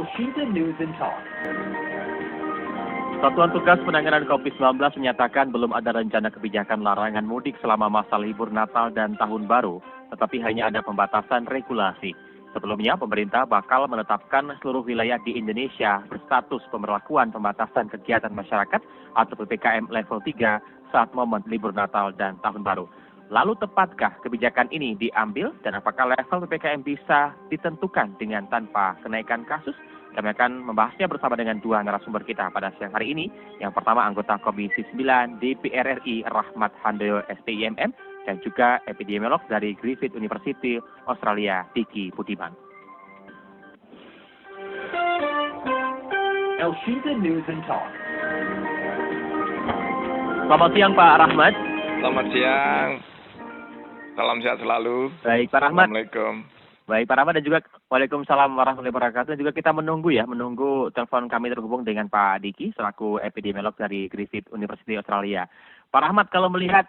Elshinta News and Talk. Satuan Tugas Penanganan COVID-19 menyatakan belum ada rencana kebijakan larangan mudik selama masa libur Natal dan Tahun Baru, tetapi hanya ada pembatasan regulasi. Sebelumnya, pemerintah bakal menetapkan seluruh wilayah di Indonesia berstatus pemberlakuan pembatasan kegiatan masyarakat atau PPKM level 3 saat momen libur Natal dan Tahun Baru. Lalu tepatkah kebijakan ini diambil dan apakah level PPKM bisa ditentukan dengan tanpa kenaikan kasus? Kami akan membahasnya bersama dengan dua narasumber kita pada siang hari ini. Yang pertama anggota Komisi 9 DPR RI Rahmat Handoyo SPIMM dan juga epidemiolog dari Griffith University Australia Diki Budiman. Elshinta News and Talk. Selamat siang Pak Rahmat. Selamat siang. Salam sehat selalu. Baik Pak Rahmat. Assalamualaikum. Baik Pak Rahmat dan juga Waalaikumsalam warahmatullahi wabarakatuh. Dan juga kita menunggu telepon kami terhubung dengan Pak Diki selaku epidemiolog dari Griffith University Australia. Pak Rahmat, kalau melihat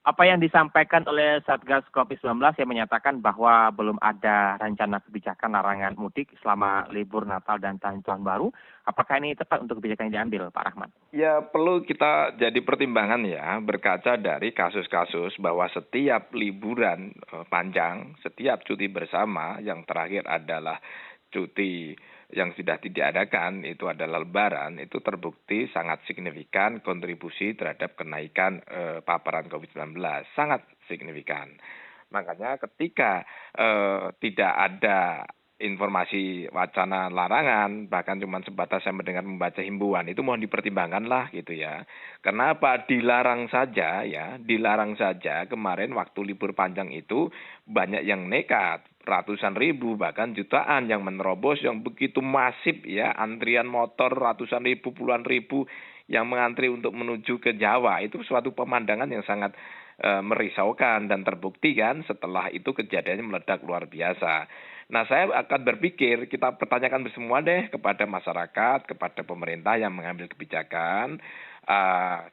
apa yang disampaikan oleh Satgas COVID-19 yang menyatakan bahwa belum ada rencana kebijakan larangan mudik selama libur Natal dan Tahun Baru, apakah ini tepat untuk kebijakan yang diambil, Pak Rahmat? Ya, perlu kita jadi pertimbangan ya, berkaca dari kasus-kasus bahwa setiap liburan panjang, setiap cuti bersama, yang terakhir adalah cuti yang sudah diadakan, itu adalah Lebaran, itu terbukti sangat signifikan kontribusi terhadap kenaikan paparan COVID-19. Sangat signifikan. Makanya ketika tidak ada informasi wacana larangan, bahkan cuma sebatas saya mendengar membaca himbauan, itu mohon dipertimbangkan lah gitu ya. Kenapa dilarang saja ya, dilarang saja kemarin waktu libur panjang itu banyak yang nekat, ratusan ribu bahkan jutaan yang menerobos yang begitu masif ya, antrian motor ratusan ribu, puluhan ribu yang mengantri untuk menuju ke Jawa, itu suatu pemandangan yang sangat merisaukan dan terbukti kan setelah itu kejadiannya meledak luar biasa. Nah, saya akan berpikir kita pertanyakan semua deh kepada masyarakat, kepada pemerintah yang mengambil kebijakan,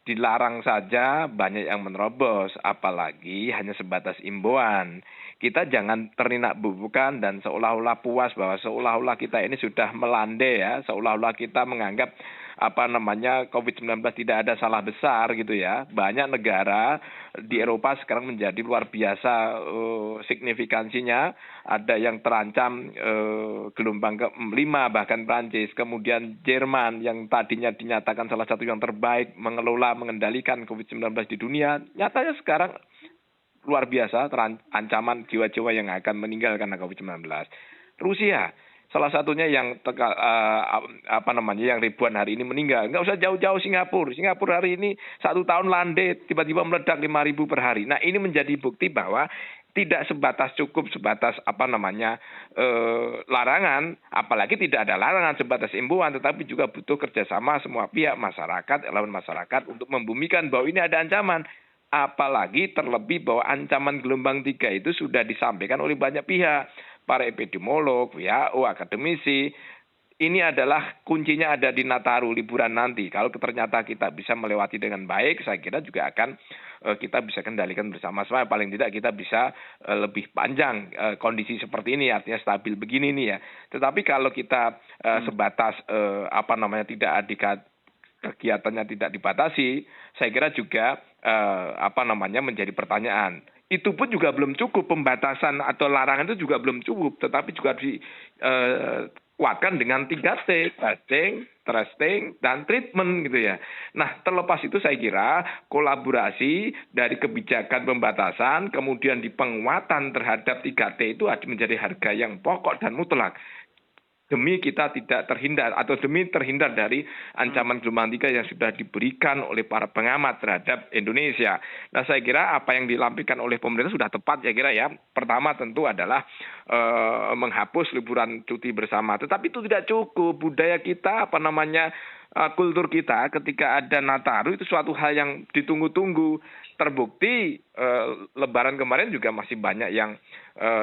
dilarang saja banyak yang menerobos, apalagi hanya sebatas imbauan. Kita jangan terninak bubukan dan seolah-olah puas bahwa seolah-olah kita ini sudah melandai ya, seolah-olah kita menganggap COVID-19 tidak ada salah besar gitu ya. Banyak negara di Eropa sekarang menjadi luar biasa signifikansinya. Ada yang terancam gelombang ke-5 bahkan Prancis. Kemudian Jerman yang tadinya dinyatakan salah satu yang terbaik mengendalikan COVID-19 di dunia. Nyatanya sekarang luar biasa ancaman jiwa-jiwa yang akan meninggal karena COVID-19. Rusia salah satunya yang yang ribuan hari ini meninggal. Nggak usah jauh-jauh Singapura. Singapura hari ini 1 tahun landai, tiba-tiba meledak 5.000 per hari. Nah, ini menjadi bukti bahwa tidak sebatas larangan, apalagi tidak ada larangan sebatas imbauan, tetapi juga butuh kerjasama semua pihak, masyarakat, elemen masyarakat untuk membumikan bahwa ini ada ancaman. Apalagi terlebih bahwa ancaman gelombang 3 itu sudah disampaikan oleh banyak pihak. Para epidemiolog, WHO, akademisi, ini adalah kuncinya ada di Nataru, liburan nanti. Kalau ternyata kita bisa melewati dengan baik, saya kira juga akan kita bisa kendalikan bersama-sama. Paling tidak kita bisa lebih panjang kondisi seperti ini, artinya stabil begini nih ya. Tetapi kalau kita sebatas kegiatannya tidak dibatasi, saya kira juga menjadi pertanyaan. Itu pun juga belum cukup, pembatasan atau larangan itu juga belum cukup, tetapi juga dikuatkan dengan 3T, testing, tracing, dan treatment gitu ya. Nah, terlepas itu saya kira kolaborasi dari kebijakan pembatasan, kemudian di penguatan terhadap 3T itu menjadi harga yang pokok dan mutlak. Demi kita tidak terhindar atau demi terhindar dari ancaman gelombang 3 yang sudah diberikan oleh para pengamat terhadap Indonesia. Nah, saya kira apa yang dilampirkan oleh pemerintah sudah tepat saya kira ya. Pertama tentu adalah menghapus liburan cuti bersama. Tetapi itu tidak cukup. Budaya kita kultur kita ketika ada Nataru itu suatu hal yang ditunggu-tunggu. Terbukti Lebaran kemarin juga masih banyak yang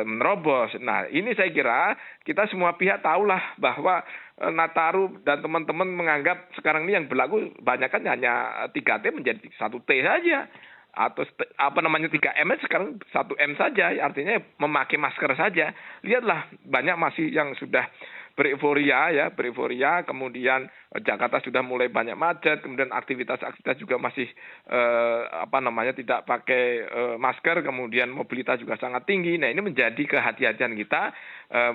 menerobos. Nah, ini saya kira kita semua pihak tahulah bahwa Nataru dan teman-teman menganggap sekarang ini yang berlaku banyakkan hanya 3T menjadi 1T saja. Atau 3M sekarang 1M saja, artinya memakai masker saja. Lihatlah banyak masih yang sudah bereforia, kemudian Jakarta sudah mulai banyak macet, kemudian aktivitas juga masih tidak pakai masker, kemudian mobilitas juga sangat tinggi. Nah, ini menjadi kehati-hatian kita.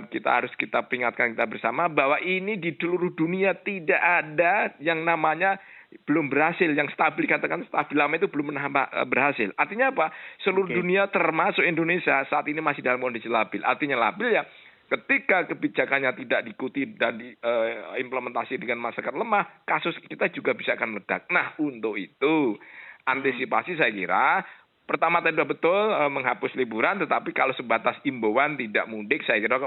Kita harus peringatkan kita bersama bahwa ini di seluruh dunia tidak ada yang namanya belum berhasil, yang stabil, katakan stabil lama itu belum berhasil. Artinya apa? Seluruh dunia termasuk Indonesia saat ini masih dalam kondisi labil. Artinya labil ya ketika kebijakannya tidak diikuti dan diimplementasi dengan masyarakat lemah, kasus kita juga bisa akan meledak. Nah, untuk itu antisipasi saya kira pertama tadi sudah betul menghapus liburan, tetapi kalau sebatas imbauan tidak mudik, saya kira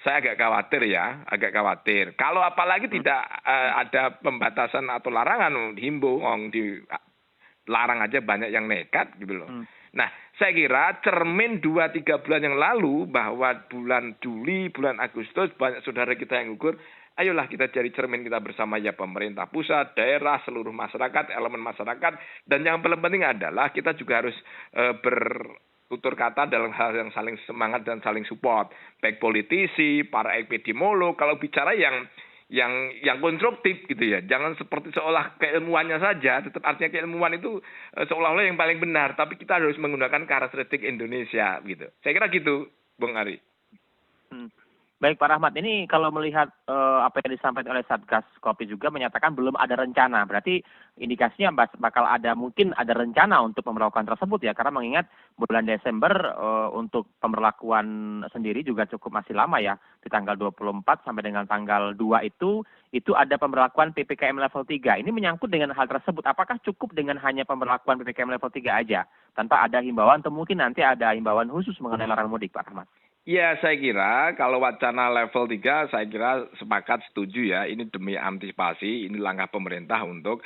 saya agak khawatir. Kalau apalagi tidak ada pembatasan atau larangan, himbau, dilarang aja banyak yang nekat gitu loh. Nah, saya kira cermin 2-3 bulan yang lalu bahwa bulan Juli, bulan Agustus banyak saudara kita yang gugur. Ayolah kita cari cermin kita bersama ya, pemerintah pusat, daerah, seluruh masyarakat, elemen masyarakat. Dan yang paling penting adalah kita juga harus bertutur kata dalam hal yang saling semangat dan saling support. Baik politisi, para epidemiolog, kalau bicara yang konstruktif gitu ya. Jangan seperti seolah keilmuannya saja, tetap artinya keilmuan itu seolah-olah yang paling benar, tapi kita harus menggunakan karakteristik Indonesia gitu. Saya kira gitu, Bung Ari. Baik Pak Rahmat, ini kalau melihat apa yang disampaikan oleh Satgas Covid juga menyatakan belum ada rencana. Berarti indikasinya bakal mungkin ada rencana untuk pemberlakuan tersebut ya, karena mengingat bulan Desember untuk pemberlakuan sendiri juga cukup masih lama ya, di tanggal 24 sampai dengan tanggal 2 itu ada pemberlakuan PPKM level 3. Ini menyangkut dengan hal tersebut. Apakah cukup dengan hanya pemberlakuan PPKM level 3 aja tanpa ada himbauan, atau mungkin nanti ada himbauan khusus mengenai larangan mudik, Pak Rahmat? Ya, saya kira kalau wacana level 3, saya kira sepakat setuju ya. Ini demi antisipasi, ini langkah pemerintah untuk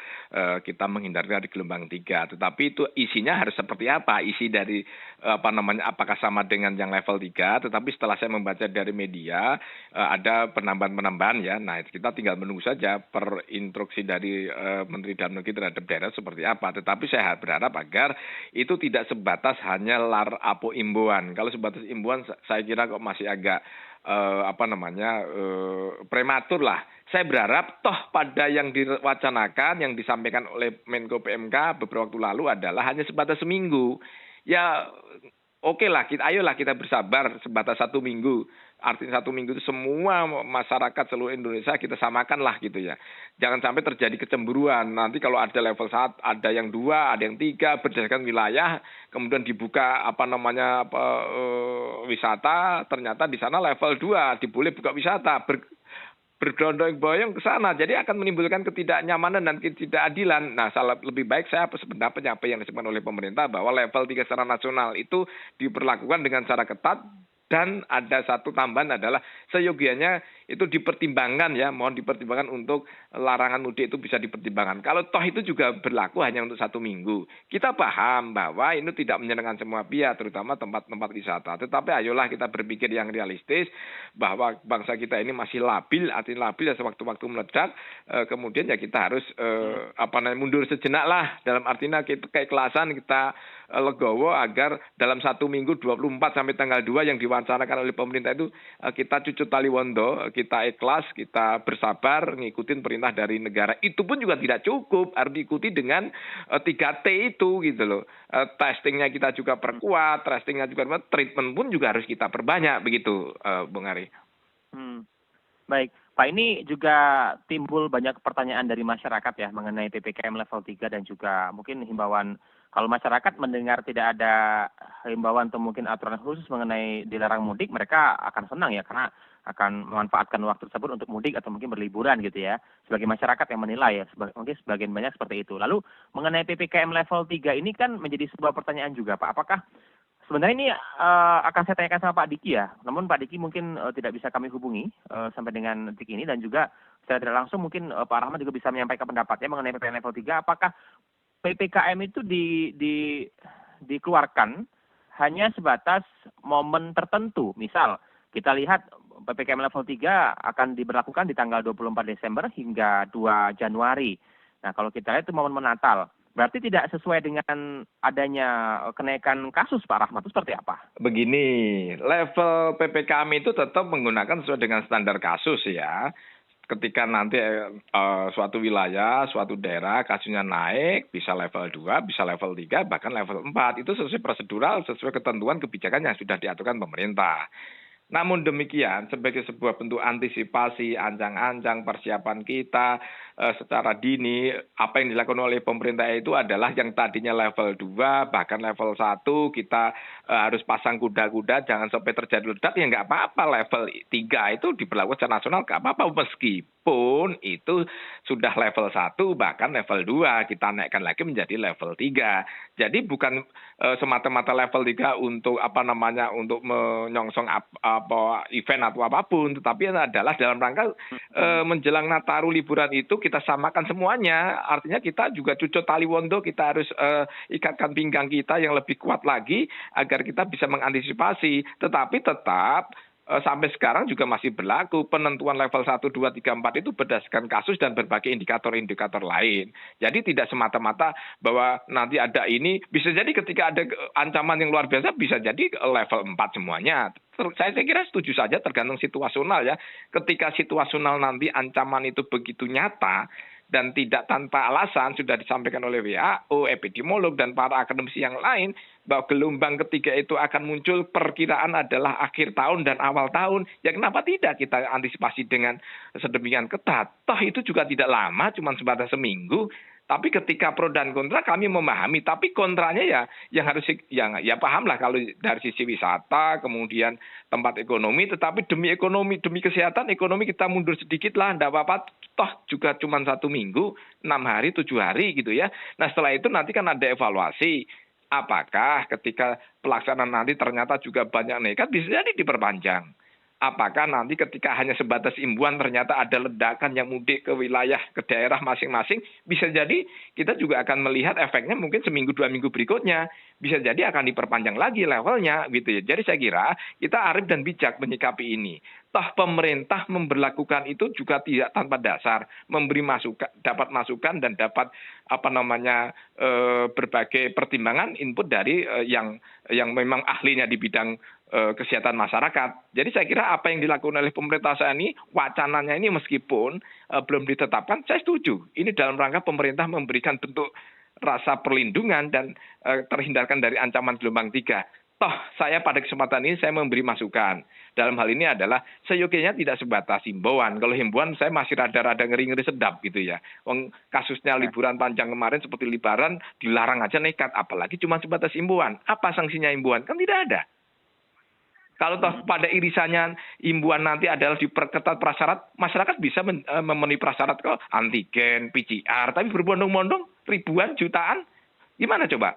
kita menghindari dari gelombang 3. Tetapi itu isinya harus seperti apa? Isi dari apakah sama dengan yang level 3? Tetapi setelah saya membaca dari media, ada penambahan-penambahan ya. Nah, kita tinggal menunggu saja per instruksi dari Menteri Dalam Negeri terhadap daerah seperti apa. Tetapi saya berharap agar itu tidak sebatas hanya imbauan. Kalau sebatas imbauan, saya kira kok masih agak prematur lah. Saya berharap toh pada yang diwacanakan, yang disampaikan oleh Menko PMK beberapa waktu lalu adalah hanya sebatas seminggu. Ya oke lah, ayolah kita bersabar sebatas 1 minggu. Artinya 1 minggu itu semua masyarakat seluruh Indonesia kita samakan lah gitu ya. Jangan sampai terjadi kecemburuan. Nanti kalau ada level 1, ada yang 2, ada yang 3 berdasarkan wilayah, kemudian dibuka wisata, ternyata di sana level 2 diboleh buka wisata, bergondong-boyong ke sana. Jadi akan menimbulkan ketidaknyamanan dan ketidakadilan. Nah, lebih baik saya sependapat apa yang disebutkan oleh pemerintah bahwa level 3 secara nasional itu diperlakukan dengan cara ketat. Dan ada satu tambahan adalah seyogianya itu dipertimbangkan ya, mohon dipertimbangkan untuk larangan mudik itu bisa dipertimbangkan. Kalau toh itu juga berlaku hanya untuk 1 minggu. Kita paham bahwa ini tidak menyenangkan semua pihak, terutama tempat-tempat wisata. Tetapi ayolah kita berpikir yang realistis bahwa bangsa kita ini masih labil, artinya labil ya sewaktu-waktu meledak. Kemudian ya kita harus mundur sejenak lah, dalam artinya keikhlasan kita legowo agar dalam 1 minggu 24 sampai tanggal 2 yang diwacanakan oleh pemerintah itu kita cucut tali wondo, kita ikhlas, kita bersabar ngikutin perintah dari negara. Itu pun juga tidak cukup, harus diikuti dengan 3T itu gitu loh. Testingnya kita juga perkuat, treatment pun juga harus kita perbanyak begitu, Bung Ari. Baik, Pak, ini juga timbul banyak pertanyaan dari masyarakat ya mengenai PPKM level 3 dan juga mungkin himbauan. Kalau masyarakat mendengar tidak ada himbauan atau mungkin aturan khusus mengenai dilarang mudik, mereka akan senang ya karena akan memanfaatkan waktu tersebut untuk mudik atau mungkin berliburan gitu ya. Sebagai masyarakat yang menilai ya, mungkin sebagian banyak seperti itu. Lalu mengenai PPKM level 3 ini kan menjadi sebuah pertanyaan juga, Pak. Apakah sebenarnya ini akan saya tanyakan sama Pak Diki ya. Namun Pak Diki mungkin tidak bisa kami hubungi sampai dengan detik ini, dan juga secara tidak langsung mungkin Pak Rahmat juga bisa menyampaikan pendapatnya mengenai PPKM level 3. Apakah PPKM itu dikeluarkan hanya sebatas momen tertentu? Misal kita lihat PPKM level 3 akan diberlakukan di tanggal 24 Desember hingga 2 Januari. Nah, kalau kita lihat itu momen Natal. Berarti tidak sesuai dengan adanya kenaikan kasus Pak Rahmat, itu seperti apa? Begini, level PPKM itu tetap menggunakan sesuai dengan standar kasus ya. Ketika nanti suatu wilayah, suatu daerah kasusnya naik, bisa level 2, bisa level 3, bahkan level 4. Itu sesuai prosedural, sesuai ketentuan kebijakan yang sudah diaturkan pemerintah. Namun demikian, sebagai sebuah bentuk antisipasi, ancang-ancang, persiapan kita secara dini, apa yang dilakukan oleh pemerintah itu adalah yang tadinya level 2, bahkan level 1, kita harus pasang kuda-kuda, jangan sampai terjadi ledak, ya nggak apa-apa. Level 3 itu diberlakukan secara nasional, nggak apa-apa, meskipun itu sudah level 1, bahkan level 2, kita naikkan lagi menjadi level 3. Jadi bukan semata-mata level 3 untuk untuk menyongsong event atau apapun, tetapi adalah dalam rangka menjelang Nataru liburan itu kita samakan semuanya. Artinya kita juga cucuk tali wondo, kita harus ikatkan pinggang kita yang lebih kuat lagi agar kita bisa mengantisipasi. Tetapi tetap sampai sekarang juga masih berlaku penentuan level 1, 2, 3, 4 itu berdasarkan kasus dan berbagai indikator-indikator lain. Jadi tidak semata-mata bahwa nanti ada ini, bisa jadi ketika ada ancaman yang luar biasa bisa jadi level 4 semuanya. Saya kira setuju saja, tergantung situasional ya. Ketika situasional nanti ancaman itu begitu nyata dan tidak tanpa alasan, sudah disampaikan oleh WHO, epidemiolog, dan para akademisi yang lain, bahwa gelombang ketiga itu akan muncul, perkiraan adalah akhir tahun dan awal tahun. Ya kenapa tidak kita antisipasi dengan sedemikian ketat? Toh itu juga tidak lama, cuma sebatas seminggu. Tapi ketika pro dan kontra kami memahami, tapi kontranya ya yang harus ya pahamlah kalau dari sisi wisata, kemudian tempat ekonomi, tetapi demi ekonomi, demi kesehatan ekonomi kita mundur sedikit lah, enggak apa-apa, toh juga cuma 1 minggu, 6 hari, 7 hari gitu ya. Nah setelah itu nanti kan ada evaluasi. Apakah ketika pelaksanaan nanti ternyata juga banyak nekat, bisa jadi diperpanjang. Apakah nanti ketika hanya sebatas imbuan ternyata ada ledakan yang mudik ke wilayah, ke daerah masing-masing, bisa jadi kita juga akan melihat efeknya mungkin seminggu 2 minggu berikutnya. Bisa jadi akan diperpanjang lagi levelnya gitu ya. Jadi saya kira kita arif dan bijak menyikapi ini. Toh pemerintah memberlakukan itu juga tidak tanpa dasar, memberi masukan, dapat masukan dan dapat berbagai pertimbangan input dari yang memang ahlinya di bidang kesehatan masyarakat. Jadi saya kira apa yang dilakukan oleh pemerintah saat ini, wacananya ini meskipun belum ditetapkan, saya setuju. Ini dalam rangka pemerintah memberikan bentuk rasa perlindungan dan terhindarkan dari ancaman gelombang 3. Toh saya pada kesempatan ini saya memberi masukan. Dalam hal ini adalah seyogianya tidak sebatas himbauan. Kalau himbauan saya masih rada-rada ngeri-ngeri sedap gitu ya. Kasusnya liburan panjang kemarin seperti Lebaran dilarang aja nekat. Apalagi cuma sebatas himbauan. Apa sanksinya himbauan? Kan tidak ada. Kalau toh pada irisannya imbuan nanti adalah diperketat prasyarat, masyarakat bisa memenuhi prasyarat kok antigen, PCR, tapi berbondong-bondong ribuan, jutaan, gimana coba?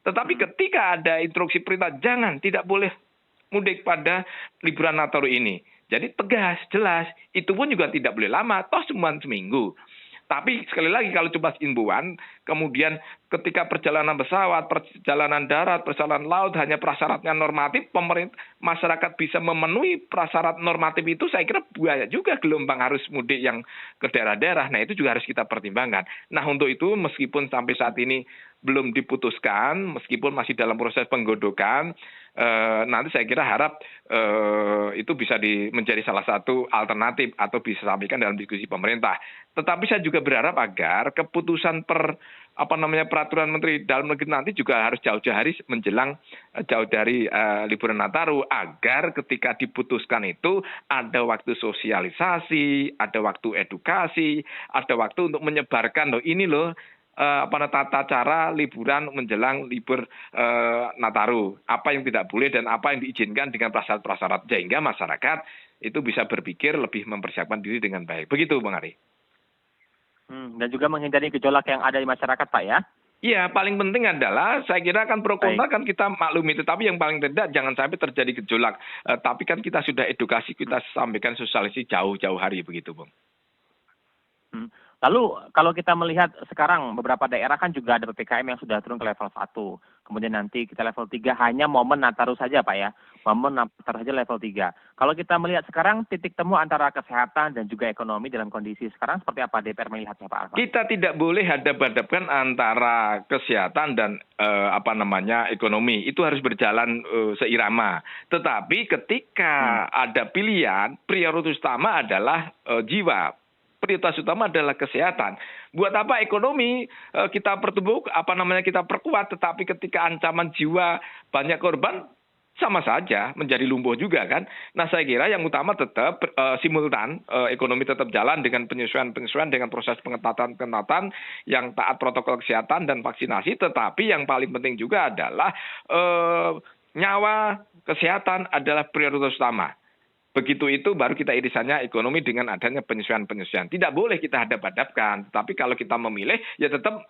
Tetapi ketika ada instruksi perintah, tidak boleh mudik pada liburan Nataru ini. Jadi tegas, jelas, itu pun juga tidak boleh lama, toh cuma seminggu. Tapi sekali lagi kalau coba imbuan, kemudian ketika perjalanan pesawat, perjalanan darat, perjalanan laut hanya prasyaratnya normatif, masyarakat bisa memenuhi prasyarat normatif itu, saya kira banyak juga gelombang harus mudik yang ke daerah-daerah. Nah itu juga harus kita pertimbangkan. Nah untuk itu meskipun sampai saat ini belum diputuskan, meskipun masih dalam proses penggodokan, nanti saya kira harap itu bisa menjadi salah satu alternatif atau bisa disampaikan dalam diskusi pemerintah. Tetapi saya juga berharap agar keputusan peraturan Menteri Dalam Negeri nanti juga harus jauh-jauh hari menjelang jauh dari liburan Nataru, agar ketika diputuskan itu ada waktu sosialisasi, ada waktu edukasi, ada waktu untuk menyebarkan ini tata cara liburan menjelang libur Nataru, apa yang tidak boleh dan apa yang diizinkan dengan prasyarat-prasyarat, sehingga masyarakat itu bisa berpikir lebih mempersiapkan diri dengan baik. Begitu Bang Ari. Dan juga menghindari gejolak yang ada di masyarakat Pak ya? Iya, paling penting adalah saya kira kan pro kontra kan kita maklumi, tetapi yang paling tidak jangan sampai terjadi gejolak. Tapi kan kita sudah edukasi, kita sampaikan sosialisasi jauh-jauh hari begitu Bang. Lalu kalau kita melihat sekarang beberapa daerah kan juga ada PPKM yang sudah turun ke level 1. kemudian nanti kita level 3 hanya momen Nataru saja Pak ya, momen Nataru saja level 3. Kalau kita melihat sekarang titik temu antara kesehatan dan juga ekonomi dalam kondisi sekarang seperti apa DPR melihatnya Pak Rahmat? Kita tidak boleh hadap-hadapkan antara kesehatan dan ekonomi. Itu harus berjalan seirama. Tetapi ketika ada pilihan, prioritas utama adalah jiwa. Prioritas utama adalah kesehatan. Buat apa ekonomi kita kita perkuat, tetapi ketika ancaman jiwa banyak korban, sama saja menjadi lumpuh juga kan. Nah saya kira yang utama tetap simultan, ekonomi tetap jalan dengan penyesuaian dengan proses pengetatan yang taat protokol kesehatan dan vaksinasi, tetapi yang paling penting juga adalah nyawa kesehatan adalah prioritas utama. Begitu itu baru kita irisannya ekonomi dengan adanya penyesuaian. Tidak boleh kita hadap-hadapkan. Tapi kalau kita memilih ya tetap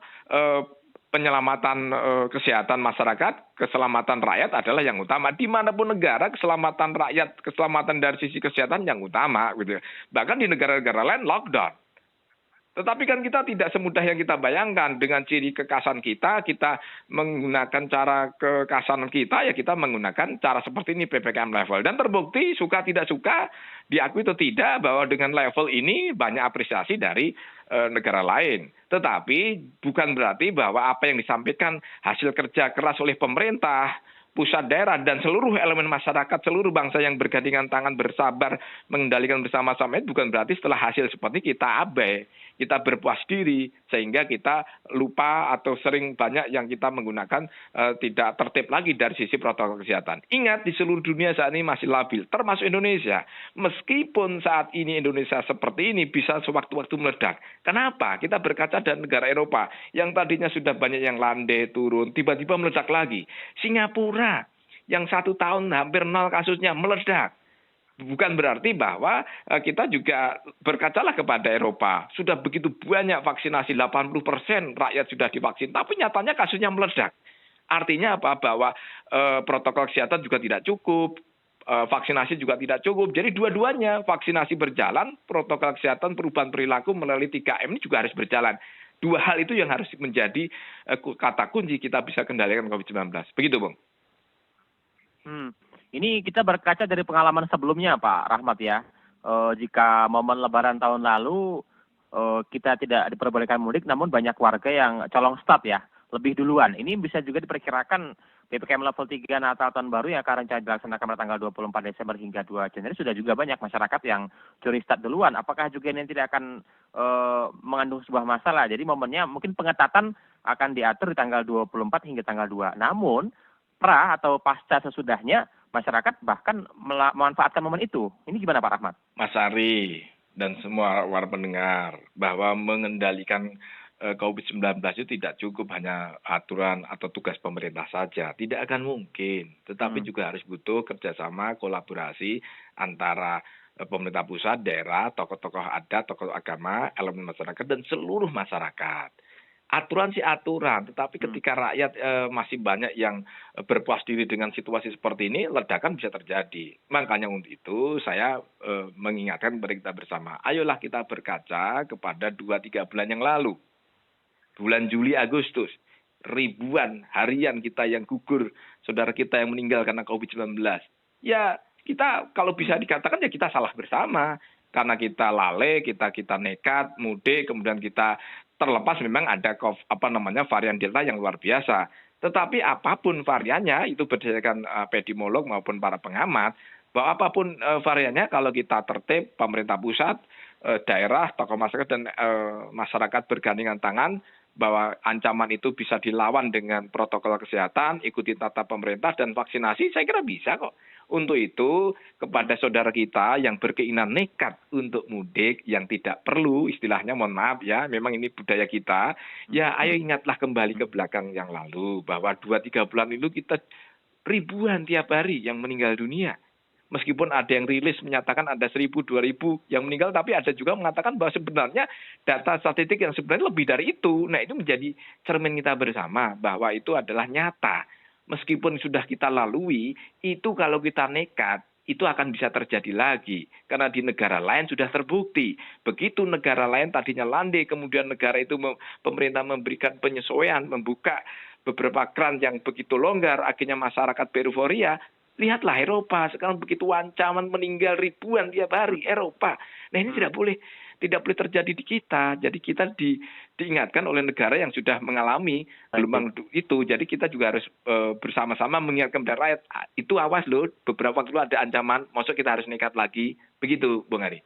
penyelamatan kesehatan masyarakat, keselamatan rakyat adalah yang utama. Dimanapun negara, keselamatan rakyat, keselamatan dari sisi kesehatan yang utama. Gitu. Bahkan di negara-negara lain lockdown. Tetapi kan kita tidak semudah yang kita bayangkan. Dengan ciri kekasan kita menggunakan cara kekasanan kita, ya kita menggunakan cara seperti ini PPKM level. Dan terbukti suka tidak suka, diakui atau tidak, bahwa dengan level ini banyak apresiasi dari negara lain. Tetapi bukan berarti bahwa apa yang disampaikan hasil kerja keras oleh pemerintah, pusat daerah, dan seluruh elemen masyarakat, seluruh bangsa yang bergandengan tangan bersabar mengendalikan bersama-sama itu bukan berarti setelah hasil seperti kita abai, kita berpuas diri, sehingga kita lupa atau sering banyak yang kita menggunakan tidak tertib lagi dari sisi protokol kesehatan. Ingat, di seluruh dunia saat ini masih labil, termasuk Indonesia. Meskipun saat ini Indonesia seperti ini bisa sewaktu-waktu meledak. Kenapa? Kita berkaca dari negara Eropa yang tadinya sudah banyak yang landai, turun, tiba-tiba meledak lagi. Singapura yang 1 tahun hampir 0 kasusnya meledak. Bukan berarti bahwa kita juga berkacalah kepada Eropa. Sudah begitu banyak vaksinasi, 80% rakyat sudah divaksin. Tapi nyatanya kasusnya meledak. Artinya apa? Bahwa protokol kesehatan juga tidak cukup. Vaksinasi juga tidak cukup. Jadi dua-duanya vaksinasi berjalan, protokol kesehatan, perubahan perilaku melalui 3M ini juga harus berjalan. Dua hal itu yang harus menjadi kata kunci kita bisa kendalikan COVID-19. Begitu, Bung. Ini kita berkaca dari pengalaman sebelumnya, Pak Rahmat ya. Jika momen Lebaran tahun lalu kita tidak diperbolehkan mudik, namun banyak warga yang colong start ya, lebih duluan. Ini bisa juga diperkirakan PPKM level 3 Natal tahun baru yang akan rencana dilaksanakan pada tanggal 24 Desember hingga 2 Januari sudah juga banyak masyarakat yang curi start duluan. Apakah juga ini tidak akan mengandung sebuah masalah? Jadi momennya mungkin pengetatan akan diatur di tanggal 24 hingga tanggal 2. Namun pra atau pasca sesudahnya masyarakat bahkan memanfaatkan momen itu. Ini gimana Pak Rahmat? Mas Ari dan semua warga pendengar, bahwa mengendalikan COVID-19 itu tidak cukup hanya aturan atau tugas pemerintah saja. Tidak akan mungkin. Tetapi juga harus butuh kerjasama, kolaborasi antara pemerintah pusat, daerah, tokoh-tokoh adat, tokoh agama, elemen masyarakat, dan seluruh masyarakat. Aturan sih aturan, tetapi ketika rakyat masih banyak yang berpuas diri dengan situasi seperti ini, ledakan bisa terjadi. Makanya untuk itu saya mengingatkan kepada kita bersama, ayolah kita berkaca kepada 2-3 bulan yang lalu. Bulan Juli, Agustus, ribuan harian kita yang gugur, saudara kita yang meninggal karena COVID-19. Ya kita kalau bisa dikatakan ya kita salah bersama. Karena kita lalai, kita nekat, mudik, kemudian kita terlepas memang ada varian Delta yang luar biasa. Tetapi apapun variannya, itu berdasarkan epidemiolog maupun para pengamat, bahwa apapun variannya, kalau kita tertib, pemerintah pusat, daerah, tokoh masyarakat, dan masyarakat bergandengan tangan, bahwa ancaman itu bisa dilawan dengan protokol kesehatan, ikuti tata pemerintah, dan vaksinasi, saya kira bisa kok. Untuk itu, kepada saudara kita yang berkeinginan nekat untuk mudik, yang tidak perlu, istilahnya mohon maaf ya, memang ini budaya kita, ya ayo ingatlah kembali ke belakang yang lalu, bahwa 2-3 bulan itu kita ribuan tiap hari yang meninggal dunia. Meskipun ada yang rilis menyatakan ada 1.000-2.000 yang meninggal, tapi ada juga mengatakan bahwa sebenarnya data statistik yang sebenarnya lebih dari itu. Nah itu menjadi cermin kita bersama, bahwa itu adalah nyata. Meskipun sudah kita lalui, itu kalau kita nekat, itu akan bisa terjadi lagi. Karena di negara lain sudah terbukti. Begitu negara lain tadinya landai, kemudian negara itu pemerintah memberikan penyesuaian, membuka beberapa keran yang begitu longgar, akhirnya masyarakat beruforia. Lihatlah Eropa, sekarang begitu ancaman meninggal ribuan tiap hari, Eropa. Nah ini tidak boleh terjadi di kita. Jadi kita diingatkan oleh negara yang sudah mengalami gelombang itu. Jadi kita juga harus bersama-sama mengingatkan kepada rakyat, itu awas loh, beberapa waktu ada ancaman, maksud kita harus nekat lagi. Begitu, Bung Ari.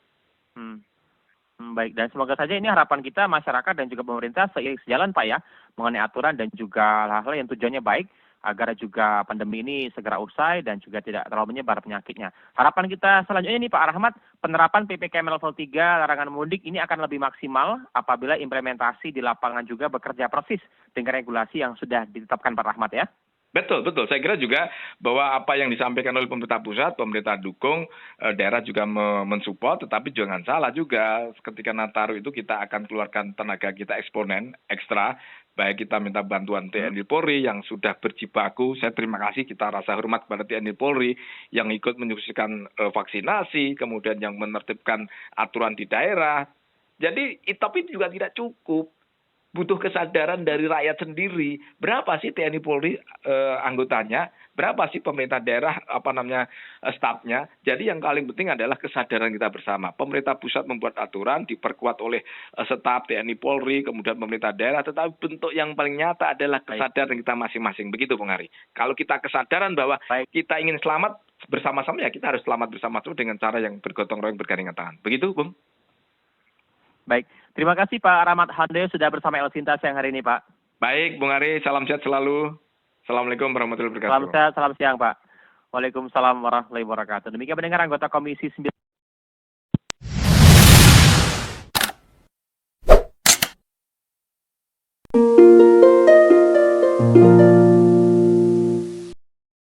Baik, dan semoga saja ini harapan kita masyarakat dan juga pemerintah seiring sejalan Pak ya, mengenai aturan dan juga hal-hal yang tujuannya baik, agar juga pandemi ini segera usai dan juga tidak terlalu menyebar penyakitnya. Harapan kita selanjutnya nih Pak Rahmat, penerapan PPKM level 3 larangan mudik ini akan lebih maksimal apabila implementasi di lapangan juga bekerja persis dengan regulasi yang sudah ditetapkan Pak Rahmat ya. Betul. Saya kira juga bahwa apa yang disampaikan oleh pemerintah pusat, pemerintah dukung, daerah juga mensupport, tetapi jangan salah juga ketika Nataru itu kita akan keluarkan tenaga kita eksponen, ekstra, baik kita minta bantuan TNI Polri yang sudah berjibaku, saya terima kasih, kita rasa hormat kepada TNI Polri yang ikut menyukseskan vaksinasi, kemudian yang menertibkan aturan di daerah. Jadi, tapi juga tidak cukup. Butuh kesadaran dari rakyat sendiri. Berapa sih TNI Polri anggotanya? Berapa sih pemerintah daerah stafnya? Jadi yang paling penting adalah kesadaran kita bersama. Pemerintah pusat membuat aturan diperkuat oleh staf TNI Polri, kemudian pemerintah daerah, tetapi bentuk yang paling nyata adalah kesadaran kita masing-masing. Begitu Bung Ari. Kalau kita kesadaran bahwa kita ingin selamat bersama-sama, ya kita harus selamat bersama-sama dengan cara yang bergotong royong bergandengan tangan. Begitu, Bung. Baik, terima kasih Pak Rahmat Handoyo sudah bersama El Sinta siang hari ini Pak. Baik, Bung Ari, salam sehat selalu. Assalamualaikum warahmatullahi wabarakatuh. Salam sehat, salam siang Pak. Waalaikumsalam warahmatullahi wabarakatuh. Demikian pendengar anggota Komisi 9.